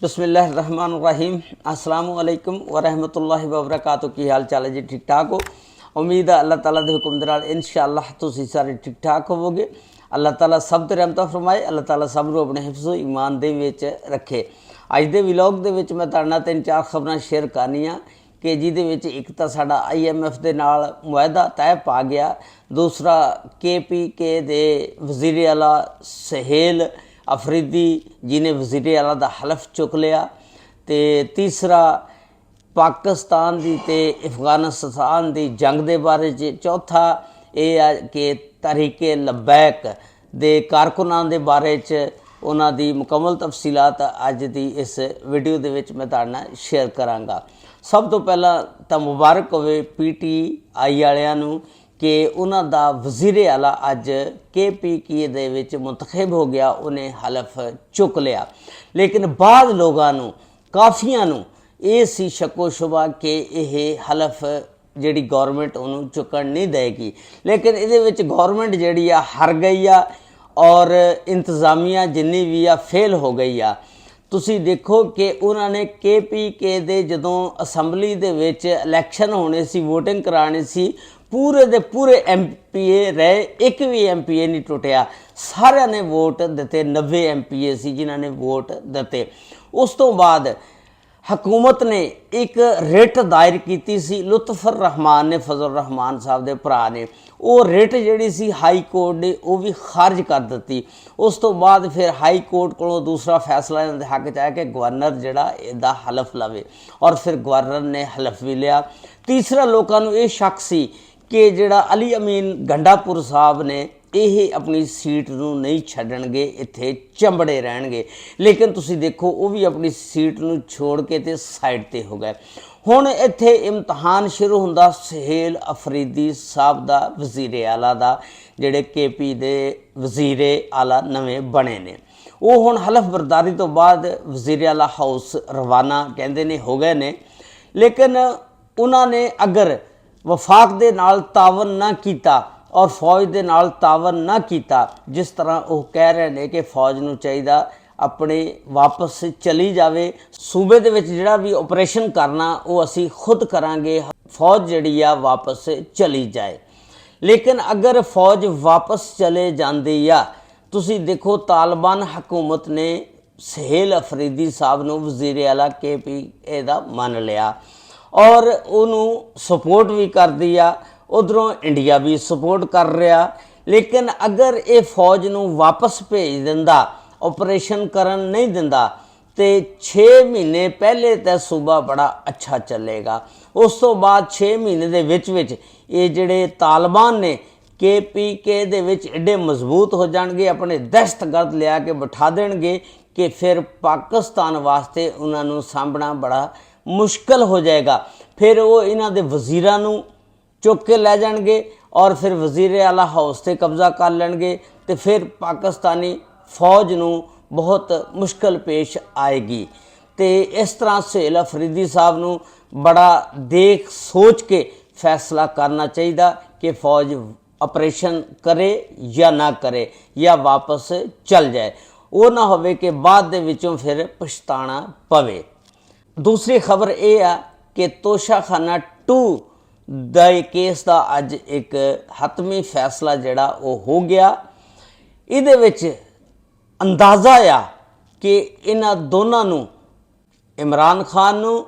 बिस्मिल्लाहिर्रहमानिर्रहीम अस्सलामु अलैकुम वरहमतुल्लाहि वबरकातुहू। की हाल चाल है जी? ठीक ठाक हो? उम्मीद है अल्लाह ताला दे हुक्म दे नाल इंशाअल्लाह तुसीं सारे ठीक ठाक होवोगे। अल्लाह ताला सब ते रहमत फरमाए, अल्लाह ताला सब नूं अपने हिफ्ज़ ईमान दे विच रखे। अज दे व्लॉग दे विच मैं तुहाडे नाल 3-4 खबरां शेयर करनियां कि जिहदे विच एक तां साडा IMF दे नाल मुआहदा तय पा गया, दूसरा KPK दे वज़ीर आला सुहेल अफरीदी जी ने वज़ीर आला दा हलफ चुक लिया, तो तीसरा पाकिस्तान की ते अफगानिस्तान की जंग के बारे च, चौथा यह है कि तहरीके लबैक दे कारकुनां दे बारे च उन्हां दी मुकम्मल तफसीलात अज दी इस वीडियो दे विच मैं तुहाडे नाल शेयर करांगा। सब तो पहला तो मुबारक होवे PTI वालियां नूं कि उन्हां दा वज़ीर आला अज KPK दे विच मुंतखब हो गया, उन्हें हलफ चुक लिया। लेकिन बाद लोगों नूं काफियां नूं ये सी शको शुबा कि यह हलफ जिहड़ी गौरमेंट उन्होंने चुकन नहीं देगी, लेकिन इहदे विच गौरमेंट जिहड़ी आ हार गई आ और इंतजामिया जिन्नी भी आ फेल हो गई आ। तुसी देखो कि उन्होंने KPK दे जदों असैम्बली दे विच इलैक्शन होने सी, वोटिंग करानी सी, पूरे दे पूरे MPA रहे, एक भी MPA नहीं टुटिया, सारिਆਂ ने वोट दिते। 90 MPA सी जिन्हां ने वोट दिते। उस तो बाद हकूमत ने एक रिट दायर की सी, लुत्फर रहमान ने, फजल रहमान साहब के भरा ने, वो रिट जिहड़ी सी हाई कोर्ट ने वो भी खारिज कर दी। उस तो बाद फिर हाई कोर्ट को दूसरा फैसला इन्हां दे हक च आया कि गवर्नर जिहड़ा इहदा हलफ लवे, और फिर गवर्नर ने हलफ भी लिया। तीसरा लोगों को यह शक सी कि जिहड़ा अली अमीन गंडापुर साहब ने यह अपनी सीट नूं नहीं छड्डणगे, इत्थे चंबड़े रहणगे, लेकिन तुसी देखो वो भी अपनी सीट नूं छोड़ के ते साइड ते हो गए। हुण इत्थे इम्तहान शुरू हुंदा सुहेल अफरीदी साहब दा, वज़ीर आला दा, जिहड़े KP दे वज़ीर आला नवें बने ने। वो हुण हलफ बरदारी तो बाद वज़ीर आला हाउस रवाना कहंदे ने हो गए ने, लेकिन उन्होंने अगर वफाक दे नाल तावन ना कीता और फौज दे नाल तावन ना कीता, जिस तरह वो कह रहे हैं कि फौज नूं चाहिदा अपने वापस चली जावे, सूबे दे विच जिहड़ा भी ऑपरेशन करना वो असी खुद करांगे, फौज जिहड़ी आ वापस चली जाए। लेकिन अगर फौज वापस चले जाती आ, तुसी देखो तालिबान हुकूमत ने सुहेल अफरीदी साहब नूं वज़ीर आला KPK दा मन लिया और उन्होंने सपोर्ट भी कर दिया, उधरों इंडिया भी सपोर्ट कर रहा। लेकिन अगर ये फौज नूं वापस भेज दिंदा, ऑपरेशन करन नहीं दिंदा, तो 6 महीने पहले तो सूबा बड़ा अच्छा चलेगा। उस तो बाद 6 महीने दे विच विच ये जिहड़े तालिबान ने KPK दे विच एडे मजबूत हो जाणगे, अपने दहशतगर्द लिया के बिठा देणगे कि फिर पाकिस्तान वास्ते उन्होंने सामभना बड़ा मुश्किल हो जाएगा। फिर वो इन्हां दे वज़ीरां नूं चुक के लै जाणगे और फिर वज़ीर आला हाउस से कब्जा कर लेंगे, तो फिर पाकिस्तानी फौज नूं बहुत मुश्किल पेश आएगी। तो इस तरह सुहेल अफरीदी साहब नूं बड़ा देख सोच के फैसला करना चाहिए कि फौज ऑपरेशन करे या ना करे या वापस चल जाए, वो ना होवे कि बाद दे विचों फिर पछताना पवे। दूसरी खबर यह है कि तोशाखाना 2 दे केस का अज एक हतमी फैसला जिहड़ा वो हो गया। इहदे विच अंदाज़ा आ कि इन्हां दोनों नूं, इमरान खान नूं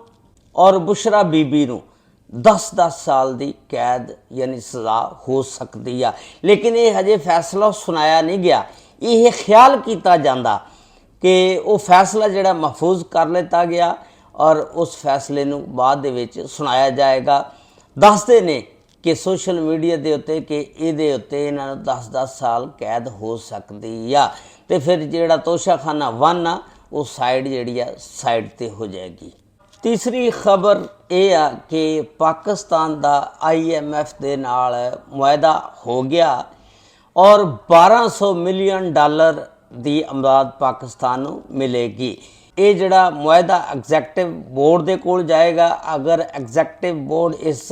और बुशरा बीबी नूं 10-10 साल की कैद यानी सज़ा हो सकती है। लेकिन ये हजे फैसला सुनाया नहीं गया, यह ख्याल किया जाता कि वो फैसला जिहड़ा महफूज कर लिता गया और उस फैसले नूं बाद दे विच सुनाया जाएगा। दसदे ने कि सोशल मीडिया के उत्ते कि इहदे उत्ते इन्हां नूं 10-10 साल कैद हो सकती आ, तो फिर जिहड़ा तोशाखाना 1 आ वो साइड जिहड़ी आ साइड ते हो जाएगी। तीसरी खबर यह आ कि पाकिस्तान दा IMF दे नाल मुआहदा हो गया और $1200 मिलियन की अमदाद पाकिस्तान नूं मिलेगी। ये जिहड़ा मुआहदा एग्जैक्टिव बोर्ड दे कोल जाएगा। अगर एग्जैक्टिव बोर्ड इस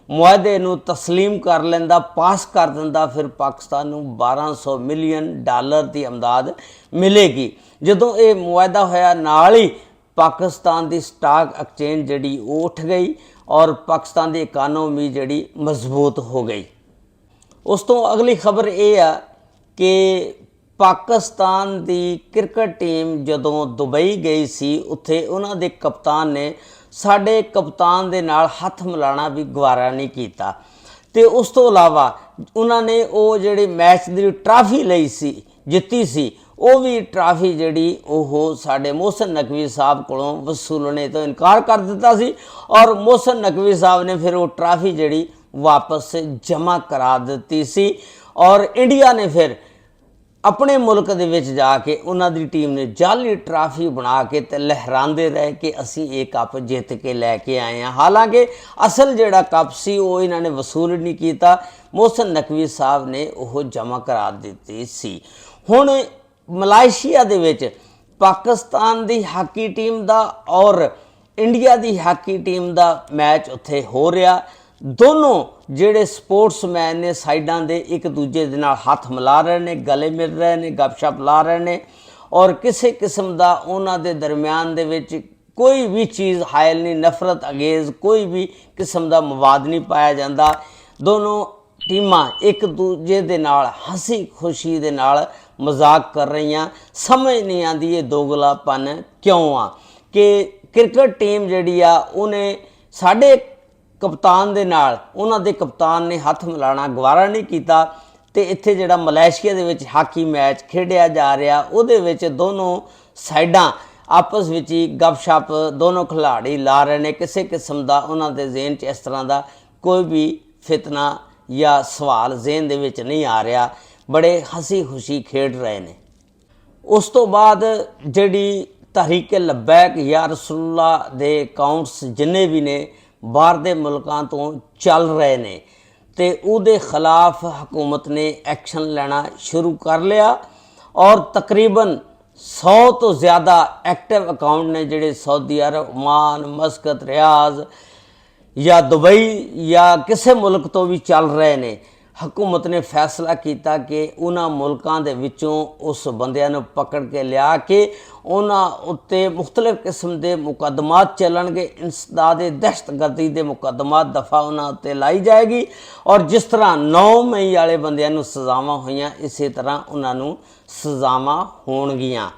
मुआहदे नूं तस्लीम कर लैंदा, पास कर दिंदा, फिर पाकिस्तान नूं $1200 मिलियन की अमदाद मिलेगी, ਜਦੋਂ ਇਹ ਮੁਆਹਦਾ ਹੋਇਆ ਨਾਲ ਹੀ ਪਾਕਿस्तान ਦੀ ਸਟਾਕ ਐਕਸਚੇਂਜ ਜਿਹੜੀ ਉਹ ਉੱਠ ਗਈ ਔਰ ਪਾਕਿस्तान ਦੀ ਇਕਾਨਮੀ ਜਿਹੜੀ ਮਜ਼ਬੂਤ ਹੋ ਗਈ। ਉਸ ਤੋਂ ਅਗਲੀ ਖਬਰ ਇਹ ਆ ਕਿ ਪਾਕਿस्तान ਦੀ ਕ੍ਰਿਕਟ ਟੀਮ ਜਦੋਂ ਦੁਬਈ ਗਈ ਸੀ ਉੱਥੇ ਉਹਨਾਂ ਦੇ ਕਪਤਾਨ ਨੇ ਸਾਡੇ ਕਪਤਾਨ ਦੇ ਨਾਲ ਹੱਥ ਮਿਲਾਉਣਾ ਵੀ ਗਵਾਰਾ ਨਹੀਂ ਕੀਤਾ। ਤੇ ਉਸ ਤੋਂ ਇਲਾਵਾ ਉਹਨਾਂ ਨੇ ਉਹ ਜਿਹੜੇ ਮੈਚ ਦੀ ਟਰਾਫੀ ਲਈ ਸੀ, ਜਿੱਤੀ ਸੀ, ਉਹ ਵੀ ਟਰਾਫੀ ਜਿਹੜੀ ਉਹ ਸਾਡੇ ਮੋਹਸਨ ਨਕवी ਸਾਹਿਬ ਕੋਲੋਂ ਵਸੂਲਣੇ ਤੋਂ ਇਨਕਾਰ ਕਰ ਦਿੱਤਾ ਸੀ ਔਰ ਮੋਹਸਨ ਨਕवी ਸਾਹਿਬ ਨੇ ਫਿਰ ਉਹ ਟਰਾਫੀ ਜਿਹੜੀ ਵਾਪਸ ਜਮ੍ਹਾਂ ਕਰਾ ਦਿੱਤੀ ਸੀ ਔਰ ਇੰਡੀਆ ਨੇ ਫਿਰ ਆਪਣੇ ਮੁਲਕ ਦੇ ਵਿੱਚ ਜਾ ਕੇ ਉਹਨਾਂ ਦੀ ਟੀਮ ਨੇ ਜਾਲੀ ਟਰਾਫੀ ਬਣਾ ਕੇ ਤੇ ਲਹਿਰਾਉਂਦੇ ਰਹੇ ਕਿ ਅਸੀਂ ਇਹ ਕੱਪ ਜਿੱਤ ਕੇ ਲੈ ਕੇ ਆਏ ਹਾਂ। ਹਾਲਾਂਕਿ ਅਸਲ ਜਿਹੜਾ ਕੱਪ ਸੀ ਉਹ ਇਹਨਾਂ ਨੇ ਵਸੂਲ ਨਹੀਂ ਕੀਤਾ, ਮੋਹਸਨ ਨਕवी ਸਾਹਿਬ ਨੇ ਉਹ ਜਮ੍ਹਾਂ ਕਰਾ ਦਿੱਤੀ ਸੀ। ਹੁਣ ਮਲਾਇਸ਼ੀਆ ਦੇ ਵਿੱਚ ਪਾਕਿस्तान ਦੀ ਹਾਕੀ ਟੀਮ ਦਾ ਔਰ ਇੰਡੀਆ ਦੀ ਹਾਕੀ ਟੀਮ ਦਾ ਮੈਚ ਉੱਥੇ ਹੋ ਰਿਹਾ। ਦੋਨੋਂ ਜਿਹੜੇ ਸਪੋਰਟਸਮੈਨ ਨੇ ਸਾਈਡਾਂ ਦੇ ਇੱਕ ਦੂਜੇ ਦੇ ਨਾਲ ਹੱਥ ਮਿਲਾ ਰਹੇ ਨੇ, ਗਲੇ ਮਿਲ ਰਹੇ ਨੇ, ਗੱਪਸ਼ਪ ਲਾ ਰਹੇ ਨੇ ਔਰ ਕਿਸੇ ਕਿਸਮ ਦਾ ਉਹਨਾਂ ਦੇ ਦਰਮਿਆਨ ਦੇ ਵਿੱਚ ਕੋਈ ਵੀ ਚੀਜ਼ ਹਾਇਲ ਨਹੀਂ, ਨਫ਼ਰਤ ਅੰਗੇਜ਼ ਕੋਈ ਵੀ ਕਿਸਮ ਦਾ ਮਵਾਦ ਨਹੀਂ ਪਾਇਆ ਜਾਂਦਾ। ਦੋਨੋਂ ਟੀਮਾਂ ਇੱਕ ਦੂਜੇ ਦੇ ਨਾਲ ਹੱਸੀ ਖੁਸ਼ੀ ਦੇ ਨਾਲ ਮਜ਼ਾਕ ਕਰ ਰਹੀਆਂ। ਸਮਝ ਨਹੀਂ ਆਉਂਦੀ ਇਹ ਦੋਗਲਾਪਨ ਕਿਉਂ ਆ ਕਿ ਕ੍ਰਿਕਟ ਟੀਮ ਜਿਹੜੀ ਆ ਉਹਨੇ ਸਾਡੇ ਕਪਤਾਨ ਦੇ ਨਾਲ, ਉਹਨਾਂ ਦੇ ਕਪਤਾਨ ਨੇ ਹੱਥ ਮਿਲਾਉਣਾ ਗਵਾਰਾ ਨਹੀਂ ਕੀਤਾ ਤੇ ਇੱਥੇ ਜਿਹੜਾ ਮਲੇਸ਼ੀਆ ਦੇ ਵਿੱਚ ਹਾਕੀ ਮੈਚ ਖੇਡਿਆ ਜਾ ਰਿਹਾ ਉਹਦੇ ਵਿੱਚ ਦੋਨੋਂ ਸਾਈਡਾਂ ਆਪਸ ਵਿੱਚ ਹੀ ਗੱਪਸ਼ਪ ਦੋਨੋਂ ਖਿਲਾੜੀ ਲਾ ਰਹੇ ਨੇ। ਕਿਸੇ ਕਿਸਮ ਦਾ ਉਹਨਾਂ ਦੇ ਜ਼ਿਹਨ 'ਚ ਇਸ ਤਰ੍ਹਾਂ ਦਾ ਕੋਈ ਵੀ ਫਿਤਨਾ ਜਾਂ ਸਵਾਲ ਜ਼ਿਹਨ ਦੇ ਵਿੱਚ ਨਹੀਂ ਆ ਰਿਹਾ, ਬੜੇ ਹੱਸੀ ਖੁਸ਼ੀ ਖੇਡ ਰਹੇ ਨੇ। ਉਸ ਤੋਂ ਬਾਅਦ ਜਿਹੜੀ ਤਹਿਰੀਕ ਲਬੈਕ ਯਾ ਰਸੂਲullah ਦੇ ਅਕਾਊਂਟਸ ਜਿੰਨੇ ਵੀ ਨੇ ਬਾਹਰ ਦੇ ਮੁਲਕਾਂ ਤੋਂ ਚੱਲ ਰਹੇ ਨੇ ਤੇ ਉਹਦੇ ਖਿਲਾਫ ਹਕੂਮਤ ਨੇ ਐਕਸ਼ਨ ਲੈਣਾ ਸ਼ੁਰੂ ਕਰ ਲਿਆ ਔਰ ਤਕਰੀਬਨ 100 ਤੋਂ ਜ਼ਿਆਦਾ ਐਕਟਿਵ ਅਕਾਊਂਟ ਨੇ ਜਿਹੜੇ ਸਾਊਦੀ ਅਰਬ, ਓਮਾਨ, ਮਸਕਤ, ਰਿਆਜ਼ ਜਾਂ ਦੁਬਈ ਜਾਂ ਕਿਸੇ ਮੁਲਕ ਤੋਂ ਵੀ ਚੱਲ ਰਹੇ ਨੇ। ਹਕੂਮਤ ਨੇ ਫੈਸਲਾ ਕੀਤਾ ਕਿ ਉਹਨਾਂ ਮੁਲਕਾਂ ਦੇ ਵਿੱਚੋਂ ਉਸ ਬੰਦਿਆਂ ਨੂੰ ਪਕੜ ਕੇ ਲਿਆ ਕੇ ਉਹਨਾਂ ਉੱਤੇ ਮੁਖਤਲਿਫ ਕਿਸਮ ਦੇ ਮੁਕੱਦਮਾਤ ਚੱਲਣਗੇ। ਇੰਸਦਾਦ ਦਹਿਸ਼ਤਗਰਦੀ ਦੇ ਮੁਕੱਦਮਾਤ ਦਫਾ ਉਹਨਾਂ ਉੱਤੇ ਲਾਈ ਜਾਏਗੀ ਔਰ ਜਿਸ ਤਰ੍ਹਾਂ 9 ਮਈ ਵਾਲੇ ਬੰਦਿਆਂ ਨੂੰ ਸਜ਼ਾਵਾਂ ਹੋਈਆਂ ਇਸੇ ਤਰ੍ਹਾਂ ਉਹਨਾਂ ਨੂੰ ਸਜ਼ਾਵਾਂ ਹੋਣਗੀਆਂ।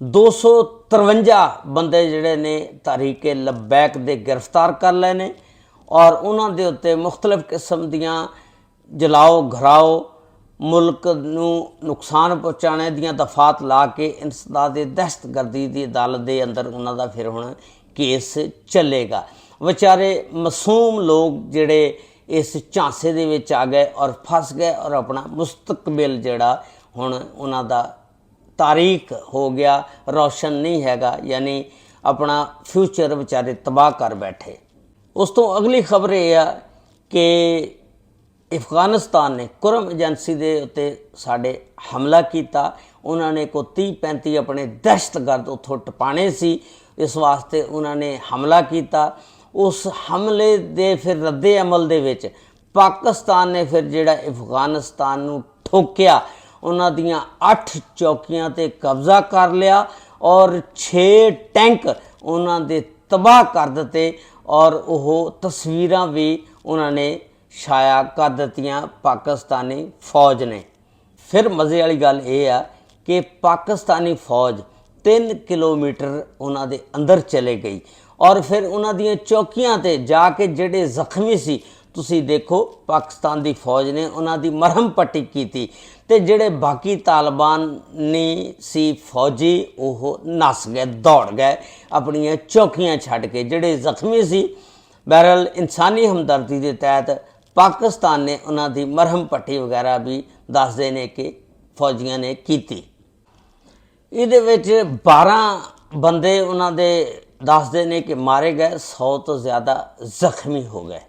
253 ਬੰਦੇ ਜਿਹੜੇ ਨੇ ਤਹਿਰੀਕ ਲਬੈਕ ਦੇ ਗ੍ਰਿਫਤਾਰ ਕਰ ਲਏ ਨੇ ਔਰ ਉਹਨਾਂ ਦੇ ਉੱਤੇ ਮੁਖਤਲਿਫ ਕਿਸਮ ਦੀਆਂ ਜਲਾਓ ਘਰਾਓ, ਮੁਲਕ ਨੂੰ ਨੁਕਸਾਨ ਪਹੁੰਚਾਉਣੇ ਦੀਆਂ ਦਫਾਤ ਲਾ ਕੇ ਇੰਸਦਾਦ ਦਹਿਸ਼ਤਗਰਦੀ ਦੀ ਅਦਾਲਤ ਦੇ ਅੰਦਰ ਉਹਨਾਂ ਦਾ ਫਿਰ ਹੁਣ ਕੇਸ ਚੱਲੇਗਾ। ਵਿਚਾਰੇ ਮਾਸੂਮ ਲੋਕ ਜਿਹੜੇ ਇਸ ਝਾਂਸੇ ਦੇ ਵਿੱਚ ਆ ਗਏ ਔਰ ਫਸ ਗਏ ਔਰ ਆਪਣਾ ਮੁਸਤਕਬਲ ਜਿਹੜਾ ਹੁਣ ਉਹਨਾਂ ਦਾ ਤਾਰੀਖ ਹੋ ਗਿਆ ਰੌਸ਼ਨ ਨਹੀਂ ਹੈਗਾ, ਯਾਨੀ ਆਪਣਾ ਫਿਊਚਰ ਵਿਚਾਰੇ ਤਬਾਹ ਕਰ ਬੈਠੇ। ਉਸ ਤੋਂ ਅਗਲੀ ਖਬਰ ਇਹ ਆ ਕਿ ਅਫਗਾਨਿਸਤਾਨ ਨੇ ਕੁਰਮ ਏਜੰਸੀ ਦੇ ਉੱਤੇ ਸਾਡੇ ਹਮਲਾ ਕੀਤਾ। ਉਹਨਾਂ ਨੇ ਕੋਈ 30-35 ਆਪਣੇ ਦਹਿਸ਼ਤਗਰਦ ਉੱਥੋਂ ਟਪਾਣੇ ਸੀ, ਇਸ ਵਾਸਤੇ ਉਹਨਾਂ ਨੇ ਹਮਲਾ ਕੀਤਾ। ਉਸ ਹਮਲੇ ਦੇ ਫਿਰ ਰੱਦੇ ਅਮਲ ਦੇ ਵਿੱਚ ਪਾਕਿस्तान ਨੇ ਫਿਰ ਜਿਹੜਾ ਅਫਗਾਨਿਸਤਾਨ ਨੂੰ ਠੋਕਿਆ, ਉਹਨਾਂ ਦੀਆਂ 8 ਚੌਕੀਆਂ ਤੇ ਕਬਜ਼ਾ ਕਰ ਲਿਆ ਔਰ 6 ਟੈਂਕ ਉਹਨਾਂ ਦੇ ਤਬਾਹ ਕਰ ਦਿੱਤੇ ਔਰ ਉਹ ਤਸਵੀਰਾਂ ਵੀ ਉਹਨਾਂ ਨੇ ਛਾਇਆ ਕਰ ਦਿੱਤੀਆਂ ਪਾਕਿस्तानी ਫੌਜ ਨੇ। ਫਿਰ ਮਜ਼ੇ ਵਾਲੀ ਗੱਲ ਇਹ ਆ ਕਿ ਪਾਕਿस्तानी ਫੌਜ 3 ਕਿਲੋਮੀਟਰ ਉਹਨਾਂ ਦੇ ਅੰਦਰ ਚਲੇ ਗਈ ਔਰ ਫਿਰ ਉਹਨਾਂ ਦੀਆਂ ਚੌਕੀਆਂ ਤੇ ਜਾ ਕੇ ਜਿਹੜੇ ਜ਼ਖਮੀ ਸੀ, ਤੁਸੀਂ ਦੇਖੋ ਪਾਕਿस्तान ਦੀ ਫੌਜ ਨੇ ਉਹਨਾਂ ਦੀ ਮਰਹਮ ਪੱਟੀ ਕੀਤੀ ਤੇ ਜਿਹੜੇ ਬਾਕੀ ਤਾਲਿਬਾਨੀ ਸੀ ਫੌਜੀ ਉਹ ਨੱਸ ਗਏ, ਦੌੜ ਗਏ ਆਪਣੀਆਂ ਚੌਕੀਆਂ ਛੱਡ ਕੇ। ਜਿਹੜੇ ਜ਼ਖਮੀ ਸੀ ਬਹਰਹਾਲ ਇਨਸਾਨੀ ਹਮਦਰਦੀ ਦੇ ਤਹਿਤ ਪਾਕਿस्तान ਨੇ ਉਹਨਾਂ ਦੀ ਮਰਹਮ ਪੱਟੀ ਵਗੈਰਾ ਵੀ ਦੱਸਦੇ ਨੇ ਕਿ ਫੌਜੀਆਂ ਨੇ ਕੀਤੀ। ਇਹਦੇ ਵਿੱਚ 12 ਬੰਦੇ ਉਹਨਾਂ ਦੇ ਦੱਸਦੇ ਨੇ ਕਿ ਮਾਰੇ ਗਏ, 100 ਤੋਂ ਜ਼ਿਆਦਾ ਜ਼ਖਮੀ ਹੋ ਗਏ।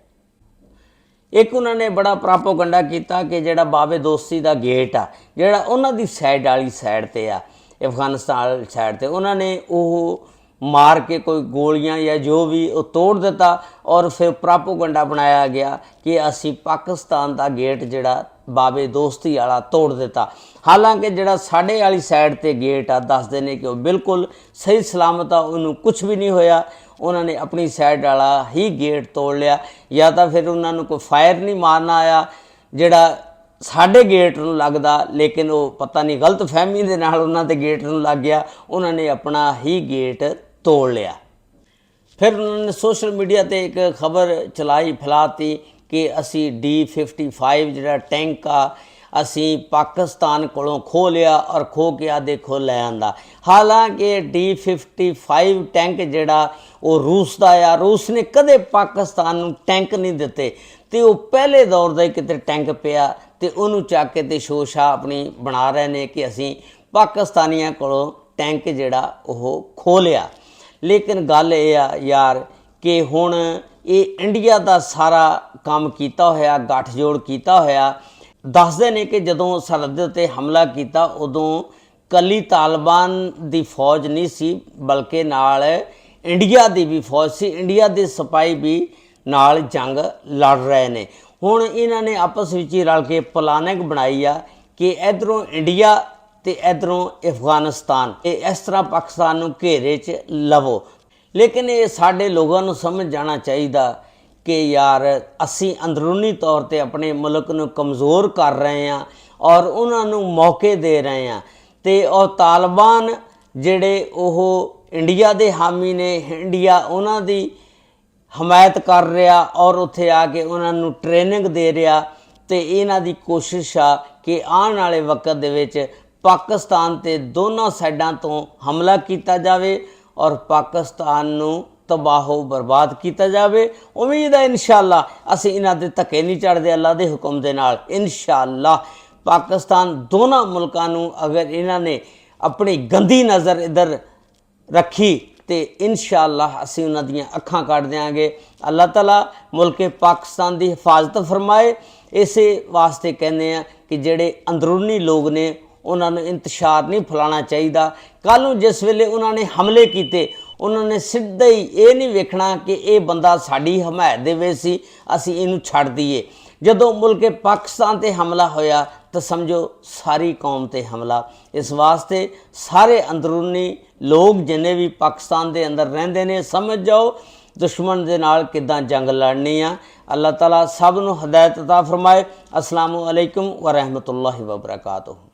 ਇੱਕ ਉਹਨਾਂ ਨੇ ਬੜਾ ਪ੍ਰਾਪੋਗੰਡਾ ਕੀਤਾ ਕਿ ਜਿਹੜਾ ਬਾਬੇ ਦੋਸਤੀ ਦਾ ਗੇਟ ਆ ਜਿਹੜਾ ਉਹਨਾਂ ਦੀ ਸਾਈਡ ਵਾਲੀ ਸਾਈਡ ਤੇ ਆ, ਅਫਗਾਨਿਸਤਾਨ ਵਾਲੀ ਸਾਈਡ ਤੇ, ਉਹਨਾਂ ਨੇ ਉਹ ਮਾਰ ਕੇ ਕੋਈ ਗੋਲੀਆਂ ਜਾਂ ਜੋ ਵੀ ਉਹ ਤੋੜ ਦਿੱਤਾ ਔਰ ਫਿਰ ਪ੍ਰਾਪੋਗੰਡਾ ਬਣਾਇਆ ਗਿਆ ਕਿ ਅਸੀਂ ਪਾਕਿस्तान ਦਾ ਗੇਟ ਜਿਹੜਾ ਬਾਬੇ ਦੋਸਤੀ ਵਾਲਾ ਤੋੜ ਦਿੱਤਾ। ਹਾਲਾਂਕਿ ਜਿਹੜਾ ਸਾਡੇ ਵਾਲੀ ਸਾਈਡ ਤੇ ਗੇਟ ਆ ਦੱਸਦੇ ਨੇ ਕਿ ਉਹ ਬਿਲਕੁਲ ਸਹੀ ਸਲਾਮਤ ਆ, ਉਹਨੂੰ ਕੁਝ ਵੀ ਨਹੀਂ ਹੋਇਆ। ਉਹਨਾਂ ਨੇ ਆਪਣੀ ਸਾਈਡ ਵਾਲਾ ਹੀ ਗੇਟ ਤੋੜ ਲਿਆ, ਜਾਂ ਤਾਂ ਫਿਰ ਉਹਨਾਂ ਨੂੰ ਕੋਈ ਫਾਇਰ ਨਹੀਂ ਮਾਰਨਾ ਆਇਆ ਜਿਹੜਾ ਸਾਡੇ ਗੇਟ ਨੂੰ ਲੱਗਦਾ, ਲੇਕਿਨ ਉਹ ਪਤਾ ਨਹੀਂ ਗਲਤ ਫਹਿਮੀ ਦੇ ਨਾਲ ਉਹਨਾਂ ਦੇ ਗੇਟ ਨੂੰ ਲੱਗ ਗਿਆ, ਉਹਨਾਂ ਨੇ ਆਪਣਾ ਹੀ ਗੇਟ ਤੋੜ ਲਿਆ। ਫਿਰ ਉਹਨਾਂ ਨੇ ਸੋਸ਼ਲ ਮੀਡੀਆ ਤੇ ਇੱਕ ਖਬਰ ਚਲਾਈ ਫੈਲਾਤੀ ਕਿ ਅਸੀਂ D55 ਜਿਹੜਾ ਟੈਂਕ ਆ ਅਸੀਂ ਪਾਕਿਸਤਾਨ ਕੋਲੋਂ ਖੋਹ ਲਿਆ ਔਰ ਖੋ ਕੇ ਆ ਦੇਖੋ ਲੈ ਆਂਦਾ। ਹਾਲਾਂਕਿ D55 ਟੈਂਕ ਜਿਹੜਾ ਉਹ ਰੂਸ ਦਾ ਆ, ਰੂਸ ਨੇ ਕਦੇ ਪਾਕਿਸਤਾਨ ਨੂੰ ਟੈਂਕ ਨਹੀਂ ਦਿੱਤੇ, ਤੇ ਉਹ ਪਹਿਲੇ ਦੌਰ ਦਾ ਹੀ ਕਿਤੇ ਟੈਂਕ ਪਿਆ ਤੇ ਉਹਨੂੰ ਚੱਕ ਕੇ ਤੇ ਸ਼ੋਸ਼ਾ ਆਪਣੀ ਬਣਾ ਰਹੇ ਨੇ ਕਿ ਅਸੀਂ ਪਾਕਿਸਤਾਨੀਆਂ ਕੋਲੋਂ ਟੈਂਕ ਜਿਹੜਾ ਉਹ ਖੋਹ ਲਿਆ। ਲੇਕਿਨ ਗੱਲ ਇਹ ਆ ਯਾਰ ਕਿ ਹੁਣ ਇਹ ਇੰਡੀਆ ਦਾ ਸਾਰਾ ਕੰਮ ਕੀਤਾ ਹੋਇਆ, ਗੱਠਜੋੜ ਕੀਤਾ ਹੋਇਆ। ਦੱਸਦੇ ਨੇ ਕਿ ਜਦੋਂ ਸਰਹੱਦ ਉੱਤੇ ਹਮਲਾ ਕੀਤਾ ਉਦੋਂ ਕੱਲੀ ਤਾਲਿਬਾਨ ਦੀ ਫੌਜ ਨਹੀਂ ਸੀ, ਬਲਕਿ ਨਾਲ ਇੰਡੀਆ ਦੀ ਵੀ ਫੌਜ ਸੀ, ਇੰਡੀਆ ਦੇ ਸਿਪਾਹੀ ਵੀ ਨਾਲ ਜੰਗ ਲੜ ਰਹੇ ਨੇ। ਹੁਣ ਇਹਨਾਂ ਨੇ ਆਪਸ ਵਿੱਚ ਹੀ ਰਲ ਕੇ ਪਲਾਨਿੰਗ ਬਣਾਈ ਆ ਕਿ ਇੱਧਰੋਂ ਇੰਡੀਆ ਤੇ ਇੱਧਰੋਂ ਅਫਗਾਨਿਸਤਾਨ, ਇਹ ਇਸ ਤਰ੍ਹਾਂ ਪਾਕਿਸਤਾਨ ਨੂੰ ਘੇਰੇ 'ਚ ਲਵੋ। ਲੇਕਿਨ ਇਹ ਸਾਡੇ ਲੋਕਾਂ ਨੂੰ ਸਮਝ ਜਾਣਾ ਚਾਹੀਦਾ ਕਿ ਯਾਰ ਅਸੀਂ ਅੰਦਰੂਨੀ ਤੌਰ ਤੇ ਆਪਣੇ ਮੁਲਕ ਨੂੰ ਕਮਜ਼ੋਰ ਕਰ ਰਹੇ ਹਾਂ ਔਰ ਉਹਨਾਂ ਨੂੰ ਮੌਕੇ ਦੇ ਰਹੇ ਹਾਂ, ਤੇ ਉਹ ਤਾਲਿਬਾਨ ਜਿਹੜੇ ਉਹ ਇੰਡੀਆ ਦੇ ਹਾਮੀ ਨੇ, ਇੰਡੀਆ ਉਹਨਾਂ ਦੀ ਹਮਾਇਤ ਕਰ ਰਿਹਾ ਔਰ ਉੱਥੇ ਆ ਕੇ ਉਹਨਾਂ ਨੂੰ ਟ੍ਰੇਨਿੰਗ ਦੇ ਰਿਹਾ। ਤੇ ਇਹਨਾਂ ਦੀ ਕੋਸ਼ਿਸ਼ ਆ ਕਿ ਆਉਣ ਵਾਲੇ ਵਕਤ ਦੇ ਵਿੱਚ ਪਾਕਿਸਤਾਨ ਤੇ ਦੋਨਾਂ ਸਾਈਡਾਂ ਤੋਂ ਹਮਲਾ ਕੀਤਾ ਜਾਵੇ ਔਰ ਪਾਕਿਸਤਾਨ ਨੂੰ ਤਬਾਹੋ ਬਰਬਾਦ ਕੀਤਾ ਜਾਵੇ। ਉਮੀਦ ਹੈ ਇਨਸ਼ਾਅੱਲਾ ਅਸੀਂ ਇਹਨਾਂ ਦੇ ਧੱਕੇ ਨਹੀਂ ਚੜ੍ਹਦੇ, ਅੱਲਾ ਦੇ ਹੁਕਮ ਦੇ ਨਾਲ ਇਨਸ਼ਾਅੱਲਾ ਪਾਕਿਸਤਾਨ ਦੋਨਾਂ ਮੁਲਕਾਂ ਨੂੰ ਅਗਰ ਇਹਨਾਂ ਨੇ ਆਪਣੀ ਗੰਦੀ ਨਜ਼ਰ ਇੱਧਰ ਰੱਖੀ ਤੇ ਇਨਸ਼ਾਅੱਲਾ ਅਸੀਂ ਉਹਨਾਂ ਦੀਆਂ ਅੱਖਾਂ ਕੱਢ ਦਿਆਂਗੇ। ਅੱਲਾਹ ਤਾਲਾ ਮੁਲਕ ਪਾਕਿਸਤਾਨ ਦੀ ਹਿਫਾਜ਼ਤ ਫਰਮਾਏ। ਇਸੇ ਵਾਸਤੇ ਕਹਿੰਦੇ ਆ ਕਿ ਜਿਹੜੇ ਅੰਦਰੂਨੀ ਲੋਕ ਨੇ ਉਹਨਾਂ ਨੂੰ ਇੰਤਸ਼ਾਰ ਨਹੀਂ ਫੈਲਾਉਣਾ ਚਾਹੀਦਾ। ਕੱਲ੍ਹ ਨੂੰ ਜਿਸ ਵੇਲੇ ਉਹਨਾਂ ਨੇ ਹਮਲੇ ਕੀਤੇ ਉਹਨਾਂ ਨੇ ਸਿੱਧਾ ਹੀ ਇਹ ਨਹੀਂ ਵੇਖਣਾ ਕਿ ਇਹ ਬੰਦਾ ਸਾਡੀ ਹਮਾਇਤ ਦੇ ਵਿੱਚ ਸੀ, ਅਸੀਂ ਇਹਨੂੰ ਛੱਡ ਦਈਏ। ਜਦੋਂ ਮੁਲਕ ਪਾਕਿਸਤਾਨ ਤੇ ਹਮਲਾ ਹੋਇਆ ਤਾਂ ਸਮਝੋ ਸਾਰੀ ਕੌਮ ਤੇ ਹਮਲਾ। ਇਸ ਵਾਸਤੇ ਸਾਰੇ ਅੰਦਰੂਨੀ ਲੋਕ ਜਿੰਨੇ ਵੀ ਪਾਕਿਸਤਾਨ ਦੇ ਅੰਦਰ ਰਹਿੰਦੇ ਨੇ ਸਮਝ ਜਾਓ ਦੁਸ਼ਮਣ ਦੇ ਨਾਲ ਕਿੱਦਾਂ ਜੰਗ ਲੜਨੀ ਆ। ਅੱਲਾਹ ਤਾਲਾ ਸਭ ਨੂੰ ਹਦਾਇਤ ਅਤਾ ਫਰਮਾਏ। ਅਸਲਾਮੁ ਅਲੈਕੁਮ व रहमतुल्लाहि व बरकातुहू।